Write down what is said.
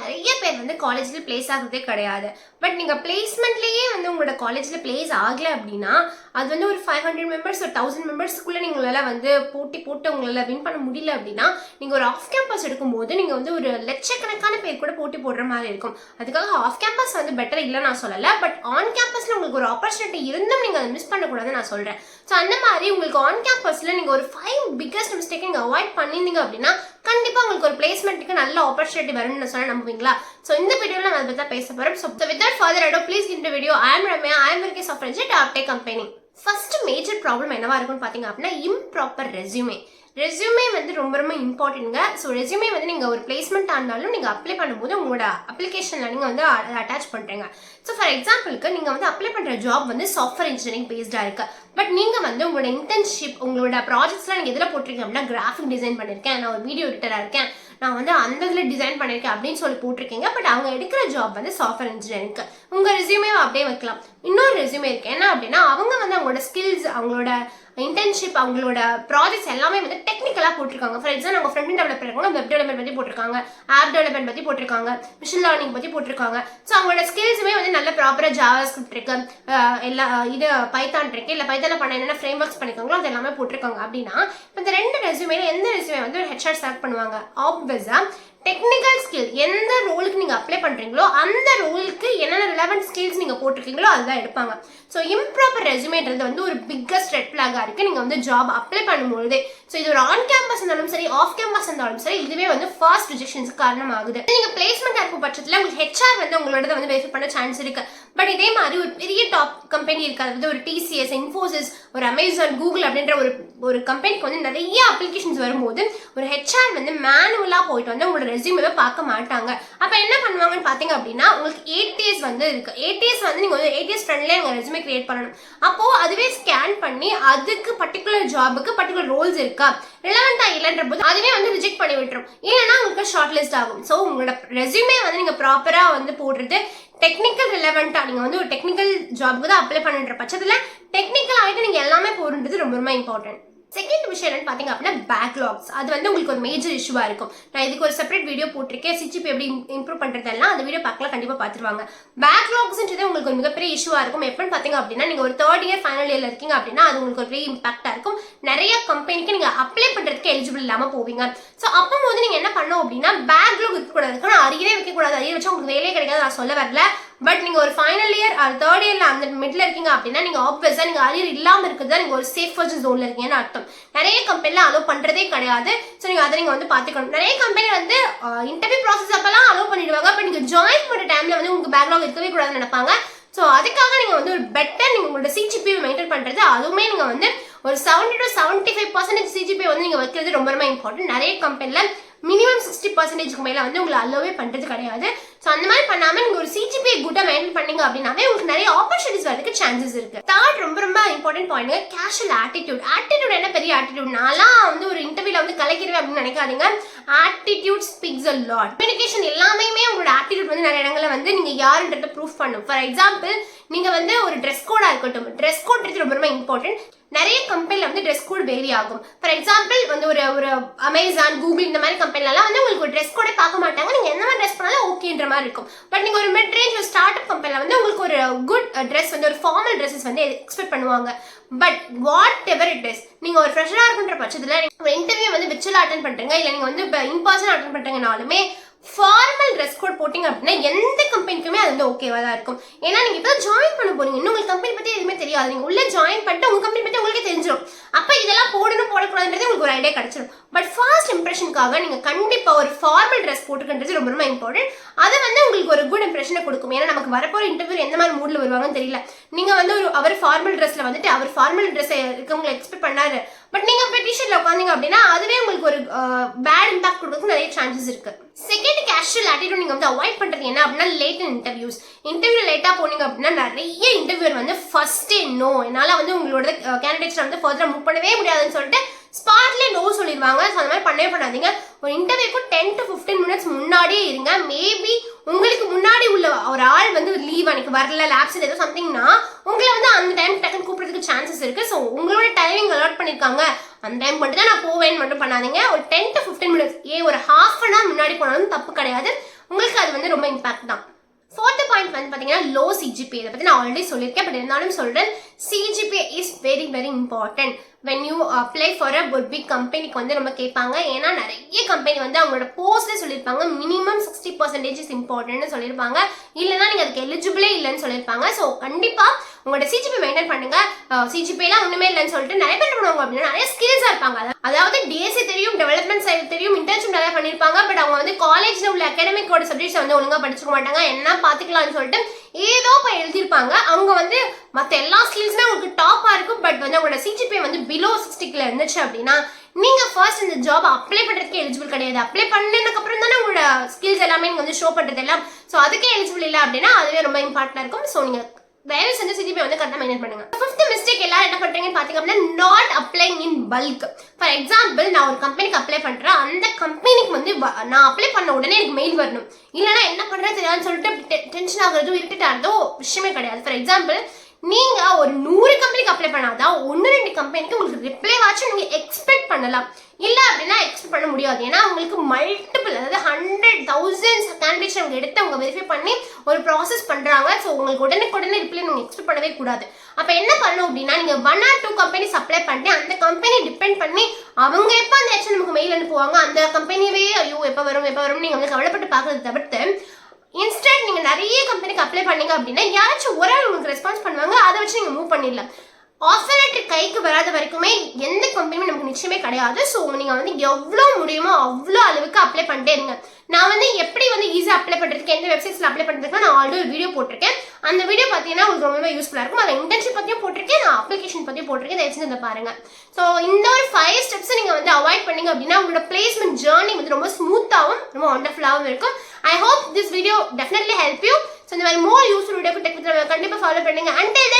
நிறைய பேர் வந்து காலேஜில் பிளேஸ் ஆகுறதே கிடையாது. பட் நீங்கள் பிளேஸ்மெண்ட்லேயே வந்து உங்களோட காலேஜில் பிளேஸ் ஆகலை அப்படின்னா அது வந்து ஒரு 500 மெம்பர்ஸ் ஒரு 1000 மெம்பர்ஸ்க்குள்ளே நீங்களால் வந்து போட்டி போட்டு உங்களால் வின் பண்ண முடியல அப்படின்னா நீங்கள் ஒரு ஆஃப் கேம்பஸ் எடுக்கும்போது நீங்கள் வந்து ஒரு லட்சக்கணக்கான பேர் கூட போட்டி போடுற மாதிரி இருக்கும். அதுக்காக ஆஃப் கேம்பஸ் வந்து பெட்டர் இல்லை நான் சொல்லலை. பட் ஆன் கேம்பஸில் உங்களுக்கு ஒரு ஆப்பர்ச்சுனிட்டி இருந்தும் நீங்கள் அதை மிஸ் பண்ணக்கூடாதுன்னு நான் சொல்கிறேன். ஸோ அந்த மாதிரி உங்களுக்கு ஆன் கேம்பஸில் நீங்கள் ஒரு 5 பிக்கஸ்ட் மிஸ்டேக்கை நீங்கள் அவாய்ட் பண்ணியிருந்தீங்க அப்படின்னா கண்டிப்பாக உங்களுக்கு ஒரு பிளேஸ்மெண்ட்டுக்கு நல்ல ஆப்பர்ச்சுனிட்டி வரும்னு சொல்ல நம்புவீங்களா? ஸோ இந்த வீடியோவில் நான் அதை பற்றி தான் பேச போகிறேன். ஸோ வித்வுட் ஃபர்தர் அடோ ப்ளீஸ் இந்த video I am Ramya, I am working software engineer top tech company. First major problem என்னவா இருக்கும்னு பார்த்தீங்க அப்படின்னா இம்ப்ராப்பர் ரெஸ்யூமே வந்து ரொம்ப ரொம்ப இம்பார்ட்டன்ட்ங்க. ஸோ ரெஸ்யூமே வந்து நீங்கள் ஒரு பிளேஸ்மெண்ட் ஆனாலும் நீங்கள் அப்ளை பண்ணும்போது உங்களோட அப்ளிகேஷனில் நீங்கள் வந்து அட்டாச் பண்ணுறீங்க. ஸோ ஃபார் எக்ஸாம்பிளுக்கு நீங்கள் வந்து அப்ளை பண்ணுற ஜாப் வந்து சாஃப்ட்வேர் இன்ஜினியரிங் பேஸ்டாக இருக்குது. பட் நீங்கள் வந்து உங்களோட இன்டர்ன்ஷிப் உங்களோட ப்ராஜெக்ட்ஸ்லாம் நீங்கள் எதில் போட்டிருக்கீங்க அப்படின்னா கிராஃபிக் டிசைன் பண்ணியிருக்கேன், நான் ஒரு வீடியோ எடிட்டராக இருக்கேன், நான் வந்து அந்த இதில் டிசைன் பண்ணியிருக்கேன் அப்படின்னு சொல்லி போட்டிருக்கீங்க. பட் அவங்க எடுக்கிற ஜாப் வந்து சாஃப்ட்வேர் இன்ஜினியரிங்க்கு உங்கள் ரெஸ்யூமேவை அப்படியே வைக்கலாம். இன்னொரு ரெஸ்யூமே இருக்குது என்ன அப்படின்னா அவங்க வந்து அவங்களோட ஸ்கில்ஸ், அவங்களோட இன்டர்ன்ஷிப், அவங்களோட ப்ராஜெக்ட்ஸ் எல்லாமே வந்து டெக்னிக்கலாக போட்டிருக்காங்க. ஃபார் எக்ஸாம்பிள் அவங்க ஃப்ரண்ட் டெவலப்பர் இருக்காங்க, வெப் டெவலப்மெண்ட் பற்றி போட்டிருக்காங்க, ஆப் டெவலப்மெண்ட் பற்றி போட்டிருக்காங்க, மிஷின் லேர்னிங் பற்றி போட்டிருக்காங்க. ஸோ அவங்களோட ஸ்கில்ஸுமே வந்து நல்ல ப்ராப்பராக ஜாவா ஸ்கிரிப்ட் இருக்கு, எல்லா இது பைத்தான் இருக்கு, இல்லை பைத்தானில் பண்ண என்னென்ன ஃப்ரேம் ஒர்க்ஸ் பண்ணியிருக்காங்களோ அது எல்லாமே போட்டிருக்காங்க. அப்படின்னா இப்போ இந்த 2 ரெஸ்யூமேல எந்த ரெஸ்யூமே வந்து ஒரு ஹெச்ஆர் செலக்ட் பண்ணுவாங்க? ஆப்வியஸாக டெக்னிக்கல் ஸ்கில் எந்த ரோலுக்கு நீங்கள் அப்ளை பண்ணுறீங்களோ அந்த ரோலுக்கு என்னென்ன ரிலவெண்ட் ஸ்கில்ஸ் நீங்கள் போட்டிருக்கீங்களோ அதுதான் எடுப்பாங்க. ஸோ இம்ப்ராப்பர் ரெஸ்யூமேன்றது வந்து ஒரு பிக்கஸ்ட் ரெட் ஃபிளாகாக இருக்குது நீங்கள் வந்து ஜாப் அப்ளை பண்ணும்பொழுது. ஸோ இது ஒரு ஆன் கேம்பஸ் இருந்தாலும் சரி ஆஃப் கேம்பஸ் இருந்தாலும் சரி இதுவே வந்து ஃபர்ஸ்ட் ரிஜெக்ஷன்ஸுக்கு காரணமாகுது. நீங்கள் பிளேஸ்மெண்ட் இருக்கும் பட்சத்தில் உங்களுக்கு ஹெச்ஆர் வந்து உங்களோட வந்து வெரிஃபை பண்ண சான்ஸ் இருக்கு. பட் இதே மாதிரி ஒரு பெரிய டாப் கம்பெனி இருக்காது, வந்து ஒரு டிசிஎஸ், இன்ஃபோசிஸ், ஒரு அமேசான், கூகுள் அப்படின்ற ஒரு கம்பெனிக்கு வந்து நிறைய அப்ளிகேஷன்ஸ் வரும்போது ஒரு ஹெச்ஆர் வந்து மேனுவலாக போயிட்டு வந்து உங்களோட ரெஸ்யூமே பார்க்க மாட்டாங்க. அப்போ என்ன பண்ணுவாங்கன்னு பார்த்தீங்க அப்படின்னா உங்களுக்கு ஏடிஎஸ் வந்து இருக்கு. ஏடிஎஸ் வந்து நீங்கள் வந்து ஏடிஎஸ் ஃப்ரெண்ட்லேயே உங்கள் ரெஸ்யூமே கிரியேட் பண்ணணும். அப்போது அதுவே ஸ்கேன் பண்ணி அதுக்கு பர்டிகுலர் ஜாபுக்கு பர்டிகுலர் ரோல்ஸ் இருக்கா ரிலவெண்ட்டாக இல்லைன்ற போது அதுவே வந்து ரிஜெக்ட் பண்ணி விட்டுரும், இல்லைன்னா உங்களுக்கு ஷார்ட் லிஸ்ட் ஆகும். ஸோ உங்களோட ரெஸ்யூமே வந்து நீங்கள் ப்ராப்பராக வந்து போடுறது டெக்னிக்கல் ரிலவெண்ட்டாக நீங்கள் வந்து ஒரு டெக்னிக்கல் ஜாபுக்கு தான் அப்ளை பண்ணுற பட்சத்தில் டெக்னிக்கல் ஆகிட்டு நீங்கள் எல்லாமே போடுறது ரொம்ப ரொம்ப இம்பார்ட்டன்ட். செகண்ட் விஷயம் என்னன்னு பார்த்தீங்க அப்படின்னா பேக்லாக்ஸ். அது வந்து உங்களுக்கு ஒரு மேஜர் இஷ்யூவாக இருக்கும். நான் இதுக்கு ஒரு செப்பரேட் வீடியோ போட்டிருக்கேன், சிஜிபி எப்படி இம்ப்ரூவ் பண்ணுறதெல்லாம் அந்த வீடியோ பார்க்கலாம், கண்டிப்பாக பார்த்துருவாங்க. பேக்லாக்ஸ்ன்றது உங்களுக்கு ஒரு மிகப்பெரிய இஷ்யூவாக இருக்கும். எப்படின்னு பார்த்தீங்க அப்படின்னா நீங்கள் ஒரு 3rd இயர் ஃபைனல் இயரில் இருக்கீங்க அப்படின்னா அது உங்களுக்கு ஒரு பெரிய இம்பாக்டாக இருக்கும். நிறைய கம்பெனிக்கு நீங்கள் அப்ளை பண்ணுறதுக்கு எலிஜிபிள் இல்லாமல் போவீங்க. ஸோ அப்போ வந்து நீங்கள் என்ன பண்ணணும் அப்படின்னா பேக்லாக் இருக்கக்கூடாது. ஆனால் அரியரே வைக்கக்கூடாது, அரியர் வச்சா உங்களுக்கு வேலையே கிடைக்காது நான் சொல்ல வரல. பட் நீங்கள் ஒரு ஃபைனல் இயர் அது 3rd இயரில் அந்த மிடில் இருக்கீங்க அப்படின்னா நீங்கள் ஆப்வியஸாக நீங்கள் அரியர் இல்லாமல் இருக்கிறது தான் நீங்கள் ஒரு சேஃபஸ்ட் ஜோனில் இருக்கீங்கன்னு அர்த்தம். நிறைய கம்பெனியில் அலோவ் பண்ணுறதே கிடையாது. ஸோ நீங்கள் அதை நீங்கள் வந்து பார்த்துக்கணும். நிறைய கம்பெனி வந்து இன்டர்வியூ ப்ராசஸ் அப்பெல்லாம் அலோவ் பண்ணிடுவாங்க. பட் நீங்கள் ஜாயின் பண்ணுற டைமில் வந்து உங்களுக்கு பேக்லாக் இருக்கவே கூடாதுன்னு நினைப்பாங்க. ஸோ அதுக்காக நீங்கள் வந்து ஒரு பெட்டர் நீங்கள் உங்களோட சிஜிபி மெயின்டைன் பண்ணுறது, அதுவுமே நீங்கள் வந்து ஒரு 70 to 75% சிஜிபி வந்து நீங்கள் வைக்கிறது ரொம்ப ரொம்ப இம்பார்ட்டன்ட். நிறைய கம்பெனியில் மினிமம் 60% மேலே வந்து உங்களை அலோவே பண்ணுறது கிடையாது. ஸோ அந்த மாதிரி பண்ணாமல் நீங்கள் ஒரு சிஜிபி குட்டாக மெயின்டைன் பண்ணீங்க அப்படின்னாவே உங்களுக்கு நிறைய ஆப்பர்ச்சுனிட்டிஸ் வரதுக்கு சான்சஸ் இருக்குது. தேர்ட் ரொம்ப ரொம்ப important point casual attitude. Attitude என்ன பெரிய ஆட்டிடியூட்? நான்லாம் வந்து ஒரு இன்டர்வியூல வந்து கலைக்கிறேன் அப்படின்னு நினைக்காதீங்க. Attitude speaks a lot. Communication எல்லாமே உங்களோட ஆட்டிடியூட் வந்து நிறைய இடங்களில் வந்து நீங்கள் யாருன்றத ப்ரூஃப் பண்ணும். ஃபார் எக்ஸாம்பிள் நீங்கள் வந்து ஒரு ட்ரெஸ் கோடாக இருக்கட்டும், ட்ரெஸ் கோட்றது ரொம்ப ரொம்ப இம்பார்ட்டன்ட். நிறைய கம்பெனியில் வந்து ட்ரெஸ் கோட் வேரி ஆகும். ஃபார் எக்ஸாம்பிள் வந்து ஒரு அமேசான், கூகுள் இந்த மாதிரி கம்பெனிலலாம் வந்து உங்களுக்கு ஒரு ட்ரெஸ் கோடே பார்க்க மாட்டாங்க. நீங்கள் என்ன மாதிரி ட்ரெஸ் பண்ணாலும் ஓகேன்ற மாதிரி இருக்கும். பட் நீங்கள் ஒரு மிட் ரேஞ்ச் ஒரு ஸ்டார்ட் அப் கம்பெனியில் வந்து உங்களுக்கு ஒரு குட் ட்ரெஸ் வந்து ஒரு ஃபார்மல் ட்ரெஸ்ஸஸ் வந்து எக்ஸ்பெக்ட் பண்ணுவாங்க. But what ever it is, நீங்கள் ஒரு ஃப்ரெஷராக இருக்குன்ற பட்சத்தில் ஒரு இன்டர்வியூ வந்து விர்ச்சுவலாக அட்டென்ட் பண்ணுறீங்க, இல்லை நீங்கள் வந்து இப்போ இன்பர்சனாக அட்டென்ட் பண்ணுறீங்கனாலுமே ஃபார்மல் ட்ரெஸ் கோட் போட்டிங்க அப்படின்னா எந்த கம்பெனிக்குமே அது வந்து ஓகேவாக தான் இருக்கும். ஏன்னா நீங்கள் இப்போ ஜாயின் பண்ண போறீங்க, இன்னும் உங்களுக்கு கம்பெனி பற்றி எதுவுமே தெரியாது. நீங்கள் உள்ளே ஜாயின் பண்ணிட்டு உங்கள் கம்பெனி பற்றி உங்களுக்கே தெரிஞ்சிடும். அப்போ இதெல்லாம் போடணும் போடக்கூடாதுன்றது உங்களுக்கு ஒரு ஐடியா கிடைச்சிடும். பட் ஃபர்ஸ்ட் இம்ப்ரெஷனுக்காக நீங்கள் கண்டிப்பாக ஒரு ஃபார்மல் ட்ரெஸ் போட்டுக்கின்றது ரொம்ப ரொம்ப இம்பார்ட்டன்ட். அது வந்து உங்களுக்கு ஒரு குட் இம்ப்ரெஷனை கொடுக்கும். ஏன்னா நமக்கு வரப்போகிற இன்டர்வியூ எந்த மாதிரி மூடில் வருவாங்கன்னு தெரியல. நீங்கள் வந்து அவர் ஃபார்மல் ட்ரெஸ்ஸில் வந்துட்டு அவர் ஃபார்மல் ட்ரெஸ்ஸை இருக்கவங்களை எக்ஸ்பெக்ட் பண்ணாரு, பட் நீங்கள் இப்போ டிஷர்ட்டில் உட்காந்தீங்க அப்படின்னா அதுவே உங்களுக்கு ஒரு பேட் இம்பாக்ட் கொடுக்கறதுக்கு நிறைய சான்சஸ் இருக்கு. செகண்ட் கேஷுவல் ஆட்டிடியூட் நீங்கள் வந்து அவாய்ட் பண்ணுறது என்ன அப்படின்னா லேட் இன்டர்வியூஸ். இன்டர்வியூ லேட்டாக போனீங்க அப்படின்னா நிறைய இன்டர்வியூர் வந்து ஃபர்ஸ்டே நோ, என்னால் வந்து உங்களோட கேண்டிடேட்ஸ் வந்து ஃபர்தராக மூவ் பண்ணவே முடியாதுன்னு சொல்லிட்டு ஸ்பாட்லேயே நோ சொல்லிடுவாங்க. ஸோ அந்த மாதிரி பண்ணவே பண்ணாதீங்க. ஒரு இன்டர்வியூக்கு 10 to 15 minutes முன்னாடியே இருங்க. மேபி உங்களுக்கு முன்னாடி உள்ள ஒரு ஆள் வந்து லீவ் அன்னைக்கு வரல, லேப்ஸ் ஏதோ சம்திங்னா உங்களை வந்து அந்த டைம் டக்குன்னு கூப்பிடுறதுக்கு சான்சஸ் இருக்கு. ஸோ உங்களோட டைமிங் அலாட் பண்ணியிருக்காங்க, அந்த டைம் மட்டும் தான் நான் போவேன்னு மட்டும் பண்ணாதீங்க. ஒரு 10 to 15 minutes ஒரு half an hour முன்னாடி போனாலும் தப்பு கிடையாது. உங்களுக்கு உங்களுக்கு அது வந்து ரொம்ப இம்பாக்ட் தான். ஃபோர்த் பாயிண்ட் வந்து பார்த்தீங்கன்னா லோ சிஜிபிஏ. இதை பற்றி நான் ஆல்ரெடி சொல்லியிருக்கேன், பட் இருந்தாலும் சொல்கிறேன். CGPA is very very important when you apply for a ஒரு பிக் கம்பெனிக்கு வந்து நம்ம கேட்பாங்க. ஏன்னா நிறைய கம்பெனி வந்து அவங்களோட போஸ்ட்லேயே சொல்லியிருப்பாங்க மினிமம் 60% இஸ் இம்பார்ட்டன்ட்னு சொல்லியிருப்பாங்க. இல்லைன்னா நீங்கள் அதுக்கு எலிஜிபிளே இல்லைன்னு சொல்லியிருப்பாங்க. ஸோ கண்டிப்பாக உங்களோட சிஜிபி மெயின்டைன் பண்ணுங்க. சிஜிபிலாம் ஒன்றுமே இல்லைன்னு சொல்லிட்டு நிறைய பேர் பண்ணுவாங்க அப்படின்னா நிறைய ஸ்கில்ஸாக இருப்பாங்க. அதாவது டிஎஸ்சி தெரியும், டெவலப்மெண்ட் சைடு தெரியும், இன்டர்ன்ஷிப் நிறைய பண்ணியிருப்பாங்க. பட் அவங்க வந்து காலேஜில் உள்ள அகாடமிக்கோட சப்ஜெக்ட்ஸ் வந்து ஒழுங்காக படிச்சுக்க மாட்டாங்க. என்ன பார்த்துக்கலாம்னு சொல்லிட்டு ஏதோ போய் எழுதியிருப்பாங்க. அவங்க வந்து மற்ற எல்லா ஸ்கில்ஸுமே உங்களுக்கு டாப்பாக இருக்கும். பட் வந்து அவங்களோட சிஜிபிஏ வந்து பிலோ 60 இருந்துச்சு அப்படின்னா நீங்கள் ஃபர்ஸ்ட் இந்த ஜாப் அப்ளை பண்ணுறதுக்கு எலிஜிபிள் கிடையாது. அப்ளை பண்ணதுக்கப்புறம் தானே உங்களோட ஸ்கில்ஸ் எல்லாமே நீங்கள் வந்து ஷோ பண்ணுறது எல்லாம். ஸோ அதுக்கே எலிஜிபிள் இல்லை அப்படின்னா அதுவே ரொம்ப இம்பார்ட்டண்டாக இருக்கும். ஸோ நீங்கள் தயவு செஞ்சு சிஜிபிஏ வந்து கரெக்டாக மெயின்டைன் பண்ணுங்க. ஃபிஃப்த் மிஸ்டேக் எல்லாரும் என்ன பண்றீங்கன்னு பார்த்தீங்க அப்படின்னா not applying in bulk. For example, நான் ஒரு கம்பெனிக்கு அப்ளை பண்றேன். அந்த கம்பெனிக்கு வந்து நான் அப்ளை பண்ண உடனே எனக்கு மெயில் வரணும். இல்லைன்னா என்ன பண்றது தெரியாதுன்னு சொல்லிட்டு டென்ஷன் ஆகுறதோ இரிட்டேட் ஆகிறதோ விஷயமே கிடையாது. ஃபார் எக்ஸாம்பிள், நீங்க ஒரு 100 கம்பெனிக்கு அப்ளை பண்ணாதான் 1-2 கம்பெனிக்கு உங்களுக்கு ரிப்ளை வாச்சும் நீங்க எக்ஸ்பெக்ட் பண்ணலாம். இல்ல அப்படின்னா எக்ஸ்பெக்ட் பண்ண முடியாது. ஏன்னா உங்களுக்கு மல்டிபிள், அதாவது 100,000 கேண்டிடேட்ஸ் அவங்க எடுத்து அவங்க வெரிஃபை பண்ணி ஒரு ப்ராசஸ் பண்றாங்க. ஸோ உங்களுக்கு உடனே ரிப்ளை நீங்க எக்ஸ்பெக்ட் பண்ணவே கூடாது. அப்ப என்ன பண்ணணும் அப்படின்னா, நீங்க 1 or 2 கம்பெனிஸ் அப்ளை பண்ணிட்டு அந்த கம்பெனி டிபெண்ட் பண்ணி அவங்க எப்போ அந்த ஆக்சுவல் நமக்கு மெயில் அனுப்புவாங்க, அந்த கம்பெனியவே ஐயோ எப்போ வரும் நீங்க வந்து கவலைப்பட்டு பார்க்கறத தவிர்த்து இன்ஸ்டன்ட் நீங்க நிறைய கம்பெனிக்கு அப்ளை பண்ணீங்க அப்படின்னா யாராச்சும் ஒரு ஆள் உங்களுக்கு ரெஸ்பான்ஸ் பண்ணுவாங்க. அதை வச்சு நீங்க மூவ் பண்ணிடலாம். ஆஃபர் லெட்டர் கைக்கு வராத வரைக்குமே எந்த கம்பெனியும் நமக்கு நிச்சயமே கிடையாது. ஸோ நீங்கள் வந்து எவ்வளோ முடியுமோ அவ்வளோ அளவுக்கு அப்ளை பண்ணிட்டே இருங்க. நான் வந்து எப்படி வந்து ஈஸியாக அப்ளை பண்ணுறதுக்கு, எந்த வெப்சைட்ஸில் அப்ளை பண்ணுறதுக்கு நான் ஆல்ரெடி ஒரு வீடியோ போட்டிருக்கேன். அந்த வீடியோ பார்த்தீங்கன்னா உங்களுக்கு ரொம்பவே யூஸ்ஃபுல்லாக இருக்கும். அதை இன்டர்ன்ஷிப் பற்றியும் போட்டிருக்கேன், நான் அப்ளிகேஷன் பற்றியும் போட்டிருக்கேன். தயவு செஞ்சு இதை பாருங்கள். ஸோ இந்த ஒரு 5 ஸ்டெப்ஸை நீங்கள் வந்து அவாய்ட் பண்ணீங்க அப்படின்னா உங்களோட பிளேஸ்மெண்ட் ஜேர்னி வந்து ரொம்ப ஸ்மூத்தாகவும் ரொம்ப வண்டர்ஃபுல்லாகவும் இருக்கும். I hope this video definitely help you. So இந்த மாதிரி மோர் யூஸ்ஃபுல் வீடியோக்கு டெக் வித் கண்டிப்பாக ஃபாலோ பண்ணுங்க. அன்டில்